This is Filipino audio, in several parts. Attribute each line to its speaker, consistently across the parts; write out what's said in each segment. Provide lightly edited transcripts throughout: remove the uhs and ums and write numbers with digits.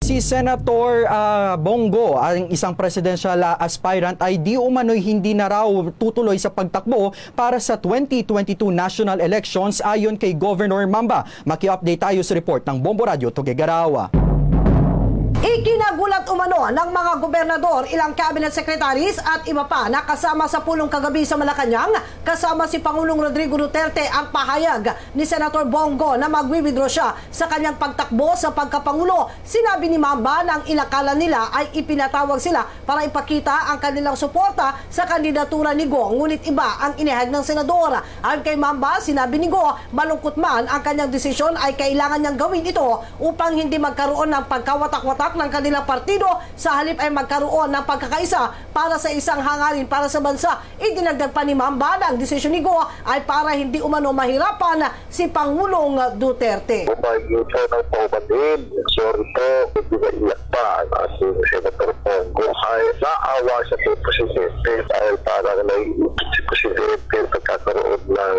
Speaker 1: Si Senator Bongo, ang isang presidential aspirant, ay di umano'y hindi na raw tutuloy sa pagtakbo para sa 2022 national elections ayon kay Governor Mamba. Maki-update tayo sa report ng Bombo Radio Tuguegarao.
Speaker 2: Ikinagulat umano ng mga gobernador, ilang cabinet secretaries at iba pa na kasama sa pulong kagabi sa Malacanang, kasama si Pangulong Rodrigo Duterte ang pahayag ni Senator Bongo na magwi-withdraw siya sa kanyang pagtakbo sa pagkapangulo. Sinabi ni Mamba na ang inakala nila ay ipinatawag sila para ipakita ang kanilang suporta sa kandidatura ni Go, ngunit iba ang inihayag ng senador. Ayon kay Mamba, sinabi ni Go, malungkot man ang kanyang desisyon ay kailangan niyang gawin ito upang hindi magkaroon ng pagkawatak-watak ng kanilang partido, sa halip ay magkaroon ng pagkakaisa para sa isang hangarin para sa bansa. Idinagdag pa ni Mamba na ang desisyon ni Go ay para hindi umano mahirapan si Pangulong Duterte.
Speaker 3: Ito ng paubatin, sorry po, hindi ba iyak pa ang ating Senator Bongo ay naawa sa Presidente dahil parang naiipit si Presidente pagkakaroon ng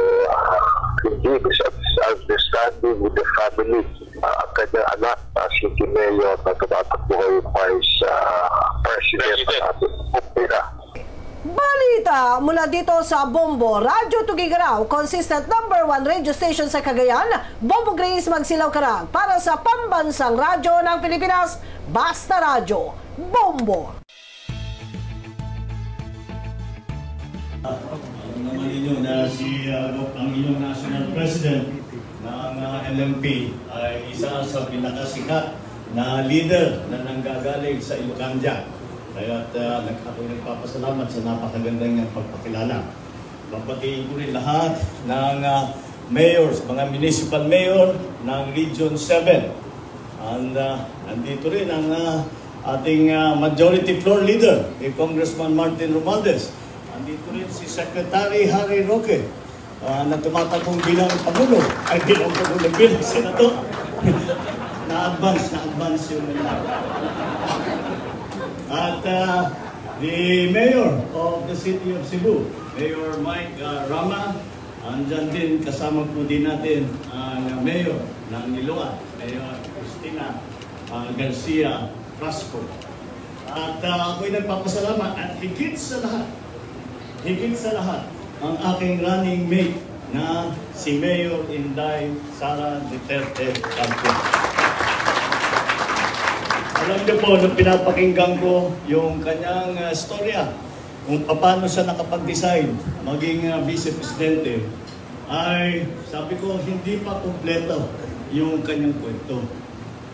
Speaker 3: hindi misunderstanding with the family. Ang kanyang anak na si Mayor na tumatakbo kayo Vice President ng ating kumpira.
Speaker 2: Balita mula dito sa Bombo Radio Tuguegarao, consistent #1 radio station sa Cagayan, Bombo Grace Magsilaw Karang, para sa pambansang radyo ng Pilipinas, Basta Radyo, Bombo.
Speaker 4: Naman ninyo na si ang inyong National President ng LMP ay isa sa pinakasikat na leader na nanggagaling sa Ilocanja. Kaya ako'y nagpapasalamat sa napakagandang niyang pagpakilala. Papatiin ko rin lahat ng mayors, mga municipal mayor ng Region 7. And nandito rin ang ating majority floor leader, Congressman Martin Romualdez. Nandito rin si Secretary Harry Roque, na tumatakbong bilang Pangulo, ay bilang Senator. Na-advance yung nila. At the Mayor of the City of Cebu, Mayor Mike Rama, andyan din, kasama po din natin ang Mayor ng Niloa, Mayor Cristina Garcia Frasco. At ako'y nagpapasalamat at higit sa lahat, ang aking running mate na si Mayor Inday Sara Duterte Campo. Alam niyo po, nung pinapakinggan ko yung kanyang storya, kung paano siya nakapag-decide maging Vice Presidente, ay sabi ko, hindi pa kumpleto yung kanyang kwento.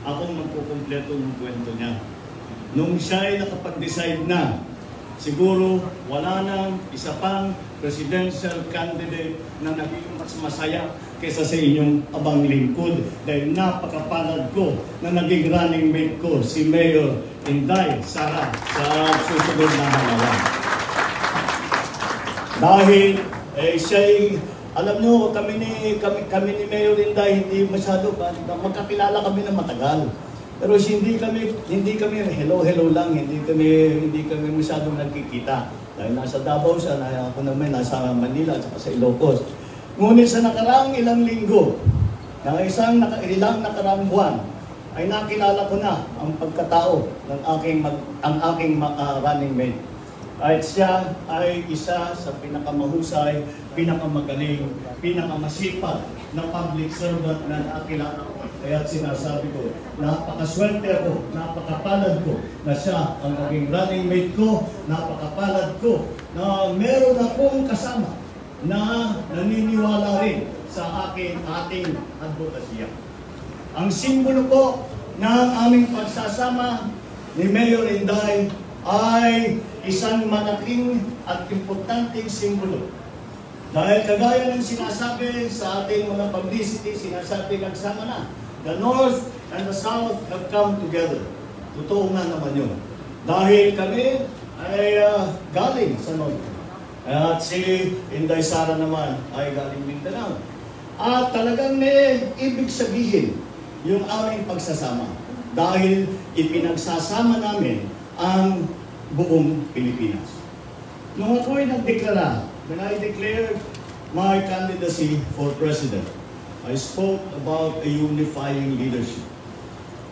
Speaker 4: Akong magkukumpleto ng kwento niya. Nung siya ay nakapag-decide na, siguro wala nang isa pang presidential candidate na naging mas masaya kaysa sa inyong abang lingkod, dahil napakapalad ko na naging running mate ko si Mayor Inday Sara sa susunod na halalan. Dahil siya'y, alam nyo, kami ni Mayor Inday hindi masyado, magkakilala kami na matagal. Pero hindi kami hello lang, hindi kami masyadong nagkikita. Dahil nasa Davao siya, ako naman nasa Manila at sa Ilocos. Ngunit sa nakaraang ilang linggo, ilang nakaraang buwan, ay nakilala ko na ang pagkatao ng aking running mate. At siya ay isa sa pinakamahusay, pinakamagaling, pinakamasipag na public servant na nakilala ko. Kaya sinasabi ko, napakaswerte ako, napakapalad ko na siya ang naging running mate ko, napakapalad ko na meron akong kasama na naniniwala rin sa ating advokasya. Ang simbolo po ng aming pagsasama ni Mayor Inday ay isang malaking at importanteng simbolo. Dahil kagaya ng sinasabi sa ating mga publicity, sinasabi nagsama na. The North and the South have come together. Totoo nga naman yun. Dahil kami ay galing sa North. At si Inday Sara naman ay galing Mindanao. At talagang may ibig sabihin yung aming pagsasama. Dahil ipinagsasama namin ang buong Pilipinas. Nung ako'y nagdeklara, when I declared my candidacy for President, I spoke about a unifying leadership.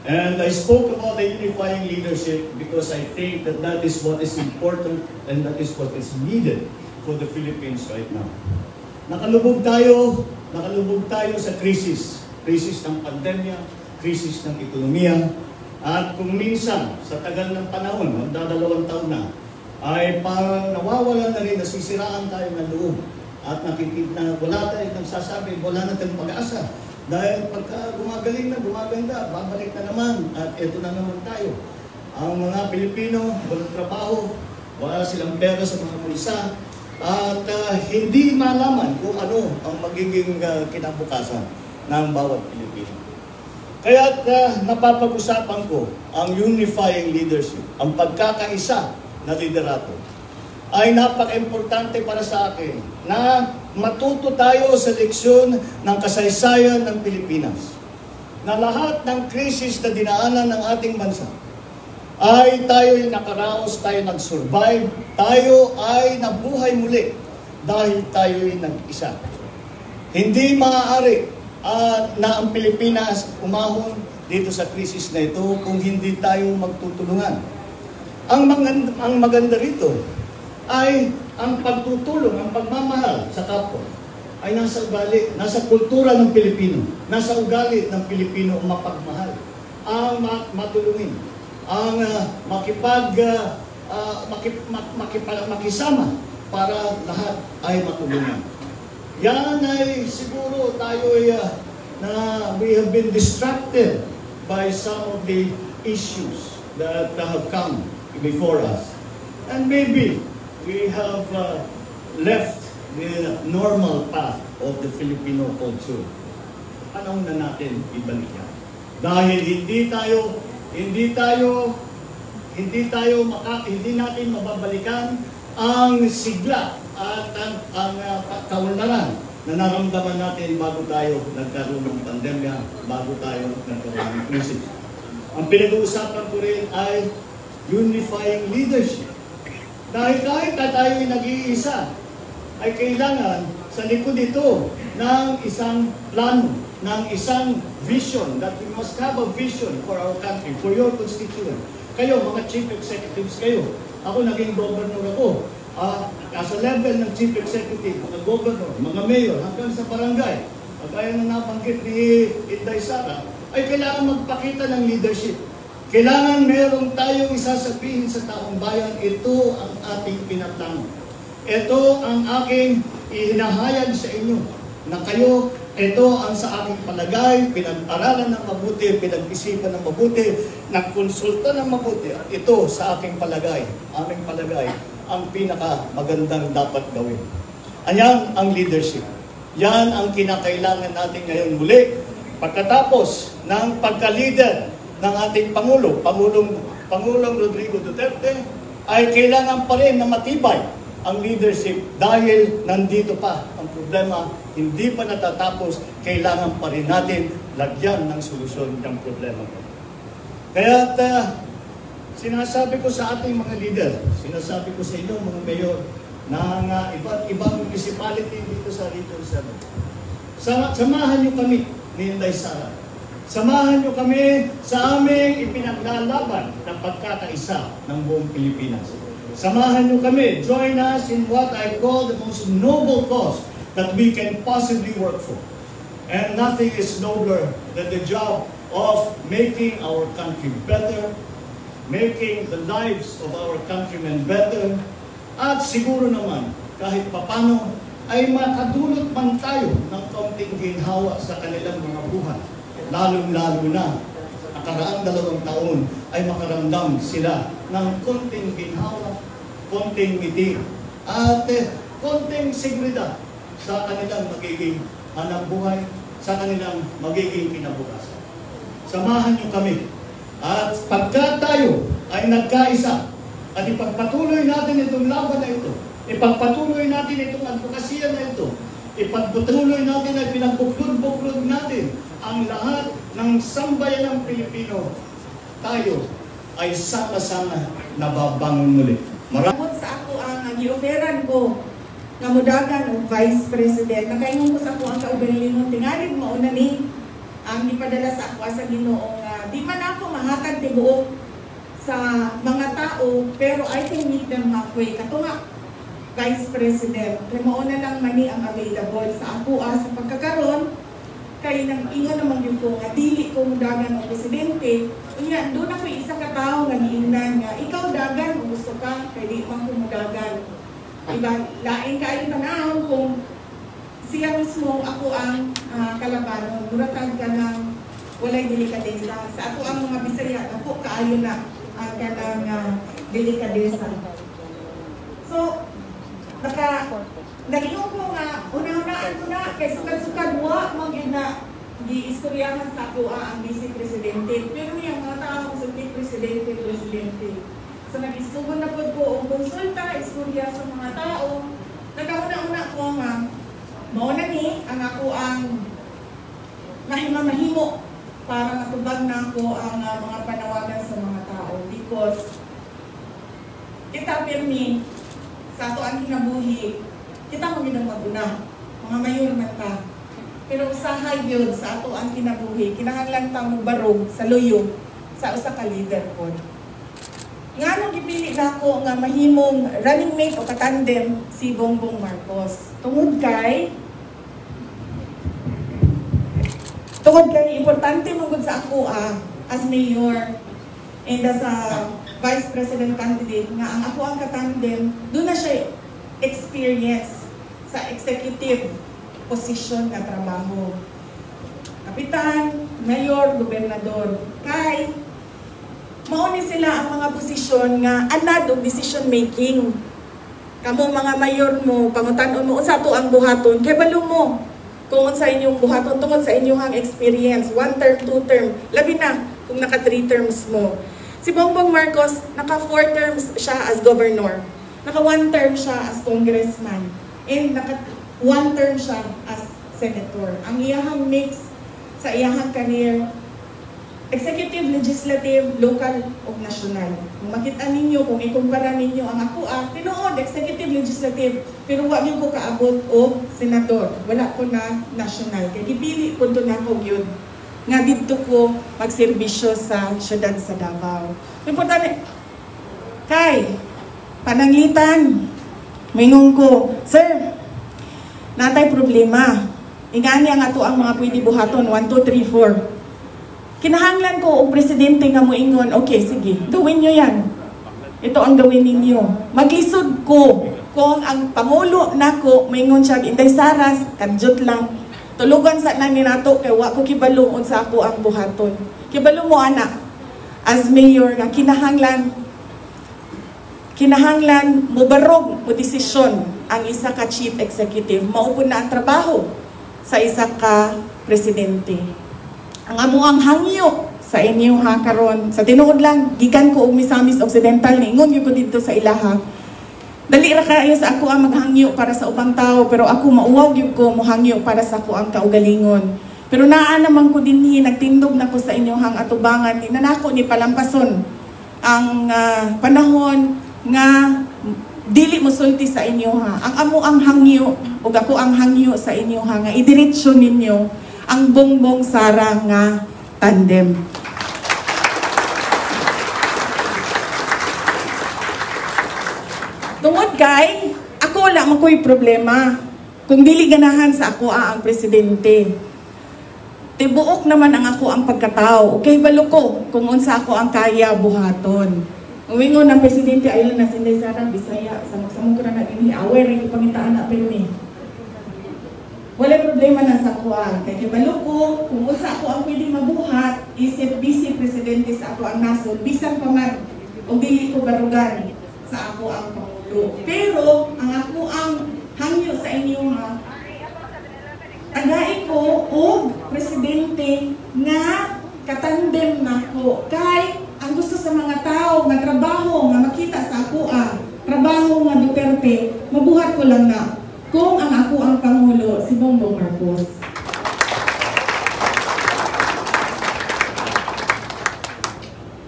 Speaker 4: And I spoke about the unifying leadership because I think that that is what is important and that is what is needed for the Philippines right now. Nakalubog tayo sa krisis ng pandemya, krisis ng ekonomiya, at kung minsan sa tagal ng panahon, magdadalawang taon na, ay parang nawawalan na rin, nasisiraan tayo ng loob at nakikita na wala tayong nagsasabi, wala na tayong pag-asa. Dahil pagka gumagaling na, gumaganda, babalik na naman at eto na naman tayo. Ang mga Pilipino, walang trabaho, wala silang pera sa mga bulsa, at hindi malaman kung ano ang magiging kinabukasan ng bawat Pilipino. Kaya napapag-usapan ko ang unifying leadership, ang pagkakaisa na liderato, ay napaka-importante para sa akin na matuto tayo sa leksyon ng kasaysayan ng Pilipinas. Na lahat ng krisis na dinaanan ng ating bansa ay tayo'y nakaraos, tayo nag-survive, tayo ay nabuhay muli dahil tayo'y nag-isa. Hindi maaari na ang Pilipinas umahon dito sa krisis na ito kung hindi tayo magtutulungan. Ang maganda rito ay ang pagtutulong, ang pagmamahal sa kapwa ay nasa ugali, nasa kultura ng Pilipino, nasa ugali ng Pilipino ang mapagmahal, ang matulungin, ang makisama para lahat ay matulungan. Yan ay siguro tayo we have been distracted by some of the issues that have come before us. And maybe we have left the normal path of the Filipino culture. Panahon na natin ibalik yan. Dahil hindi natin mababalikan ang sigla at ang kaunlaran na naramdaman natin bago tayo nagkaroon ng pandemya, bago tayo nagkaroon ng krisis. Ang pinag-uusapan ko rin ay unifying leadership. Dahil kahit na tayo'y nag-iisa, ay kailangan sa likod ito ng isang plano, ng isang vision, that we must have a vision for our country, for your constituent. Kayo, mga chief executives kayo. Ako naging governor ako. Sa level ng chief executive, mga governor, mga mayor, hanggang sa barangay, kagaya na nabanggit ni Inday Sara, ay kailangan magpakita ng leadership. Kailangan meron tayong isasabihin sa taong bayan, ito ang ating pinaplano. Ito ang aking ihinahayag sa inyo, na kayo, ito ang sa aking palagay, pinag-aralan ng mabuti, pinag-isipan ng mabuti, nagkonsulta ng mabuti, at ito sa aking palagay, aming palagay, ang pinaka-magandang dapat gawin. Ayan ang leadership. Yan ang kinakailangan natin ngayon muli. Pagkatapos ng pagka-leader ng ating Pangulong Rodrigo Duterte, ay kailangan pa rin na matibay ang leadership dahil nandito pa ang problema, hindi pa natatapos, kailangan pa rin natin lagyan ng solusyon ng problema. Kaya sinasabi ko sa ating mga leader, sinasabi ko sa inyo mga mayor ng iba't ibang municipality dito sa Region 7. Samahan niyo kami ni Inday Sara. Samahan niyo kami sa aming ipinaglalaban ng pagkakaisa ng buong Pilipinas. Samahan niyo kami. Join us in what I call the most noble cause that we can possibly work for. And nothing is nobler than the job of making our country better, making the lives of our countrymen better, at siguro naman, kahit papano, ay makadulot man tayo ng kaunting ginhawa sa kanilang mga buhay. Lalong-lalo na, nakaraang 2 taon ay makaramdam sila ng konting ginhawa, konting ngiti, at konting seguridad sa kanilang magiging hanap buhay, sa kanilang magiging kinabukasan. Samahan niyo kami. At pagka tayo ay nagkaisa at ipagpatuloy natin itong laban na ito, ipagpatuloy natin itong advokasya na ito, ipagpatuloy natin ay pinagbuklod-buklod natin ang lahat ng sambayan ng Pilipino, tayo ay sama-sama nababangon muli.
Speaker 5: Maramot sa ako ang gioferan ko nga mudagan og Vice President. Nakaingon ko sa ako ang kaugalingon tingali mauna ni ang ipadala sa ako sa Ginoo nga di man ako mahatag tibuok sa mga tao, pero I can meet them halfway. Kato nga, Vice President, kaya mauna lang mani ang available sa ako sa pagkakaroon, kay nang ingon naman yung ko, nga dili ko mudagan ng Presidente, unya, doon ako isa ka tao nga giingnan nga, ikaw dagan, kung gusto ka, kay di man ko mudagan. Diba, lain kayo tanahon kung siya mismo ako ang kalabanon, muratag ka ng walay delikadesa. Sa ako ang mga Bisaya, ako kaayo na ang kanang delikadesa. So, nag-iong ko nga, unang-unaan ko na, kay sukad-sukad wa, mag-yun na, gi-istoryahan sa ako ang Vice Presidente. Pero niya, mga tao sa Presidente. So, nag-isugon na po ko ang konsulta, istorya sa mga tao. Nagkauna-una ko nga, mauna ni, ang ako ang mahimo para matubag na ako ang mga panawagan sa mga tao. Because, kita pirmi, sa ato ang kinabuhi, kita mo ginang maguna, mga mayor man ta. Pero usahay yun sa ato ang kinabuhi, kinahanglan ta mo barog sa luyo sa usa ka leader po. Nga nung gipili na ako nga mahimong running mate o katandem si Bongbong Marcos. Tungod kay importante mong sa ako as mayor and as a Vice President candidate nga ang ako ang katandem, doon na siya experience sa executive position na trabaho. Kapitan, mayor, gobernador. Kay, mauni sila ang mga posisyon nga anad o decision making. Kamo mga mayor mo, pangutan-on mo, unsa to ang buhaton, kay balo mo. Kung sa inyong buhaton, tungod sa inyong experience, 1 term, 2 term, labi na kung naka 3 terms mo. Si Bongbong Marcos, naka 4 terms siya as governor. Naka 1 term siya as congressman. And naka 1 term siya as senator. Ang iyahang mix sa iyahang career, executive, legislative, local, o national. Kung makita ninyo, kung ikumpara ninyo ang ako, tinuod, executive, legislative, pero wag niyo ko kaabot o senador. Wala ko na national. Kaya gipili ko ito na ko yun. Nga dito ko magserbisyo sa syudad sa Davao. Importante, kay, pananglitan, mingon ko, sir, natay problema. Ingani ang ato ang mga pwede buhaton, 1, 2, 3, 4. Kinahanglan ko o presidente nga mo ingon, okay, sige, gawin nyo yan. Ito ang gawin ninyo. Maglisod ko kung ang pangulo nako moingon siya, Inday Saras, kadjot lang. Tulugan sa namin nato kay wa ko kibalo sa ako ang buhaton. Kibalo mo anak, as mayor nga kinahanglan mubarog mo desisyon ang isa ka chief executive. Maupon na ang trabaho sa isa ka presidente. Ang amuang hangyo sa inyo karon sa tinuod lang gikan ko og Misamis Occidental ningon gyud ko dito sa ilaha. Dali ra kayo sa ako ang maghangyo para sa ubang tao, pero ako mauwaw gyud ko mohangyo para sa ako ang kaugalingon. Pero naa naman ko dinhi nagtindog na ko sa inyong atubangan ni nanako ni palampason ang panahon nga dili mo sulti sa inyo ang amo ang hangyo ug ako ang hangyo sa inyo nga idiretso ninyo ang Bongbong Sara nga tandem. Tungod kay, ako wala man ko'y problema kung dili ganahan sa ako ang presidente. Tibuok naman ang ako ang pagkatao. Okay, balo ko kung unsa ako ang kaya buhaton. Uwingon ang presidente, ayun na Inday Sara, Bisaya, samok-samok ko na nag-iniaway, rin ipangitaan na pirmi. Wala problema na sa ako kay kibalo ko, kung unsa ako ang pwede mabuhat, isip vice presidente sa ako ang nasod, bisan pa man, o dili ko barugan sa ako ang pangulo. Pero, ang ako ang hangyo sa inyo tagay ko og presidente nga katandem nako. Kay, ang gusto sa mga tao, nga trabaho, nga makita sa ako trabaho nga Duterte, mabuhat ko lang na kung ang ako ang Pangulo, si Bongbong Marcos.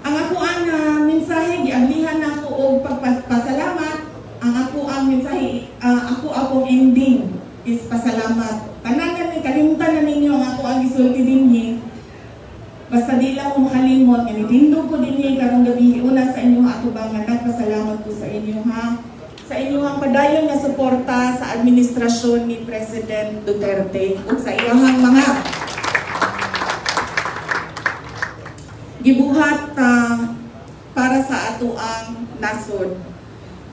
Speaker 5: Ang ako ang mensahe, giablihan na ako og pagpasalamat. Ang ako ang mensahe, ako akong ending is pasalamat. Tanan ni kalimutan na ninyo ang ako ang gisulti dinhi. Basta basta di lang mo makalimot, ganitindog ko din karong gabi una sa inyo atubangan. Nagpasalamat ko sa inyo ha. Sa inyong padayon nga suporta sa administrasyon ni President Duterte ug sa iyang mga gibuhat para sa ato ang nasod.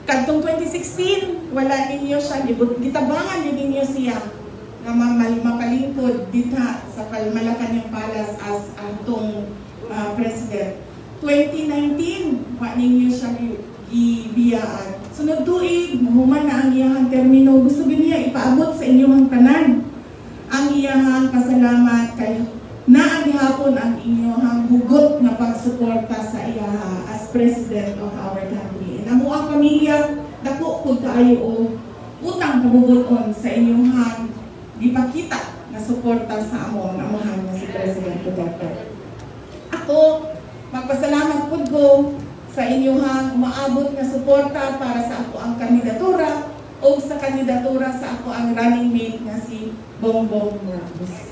Speaker 5: Kadtong 2016, wala ninyo siya, gitabangan din ninyo siya nga mapalingkod dita sa Malacañang Palace as atong president. 2019, wa ninyo siya gibiyaan. Sunod tuig, mahuman na ang iyahang termino. Gusto niya ipaabot sa inyong tanan ang iyahang pasalamat kay naagihapon ang inyong hugot na pagsuporta sa iyaha as president of our country. And amo ang pamilya, dako pud kaayo o utang kabubuton sa inyong gipakita na suporta sa among amahan nga si President Duterte. Ako, magpasalamat pud ko sa inyong umaabot nga suporta para sa ako ang kandidatura o sa kandidatura sa ako ang running mate nga si Bongbong Marcos.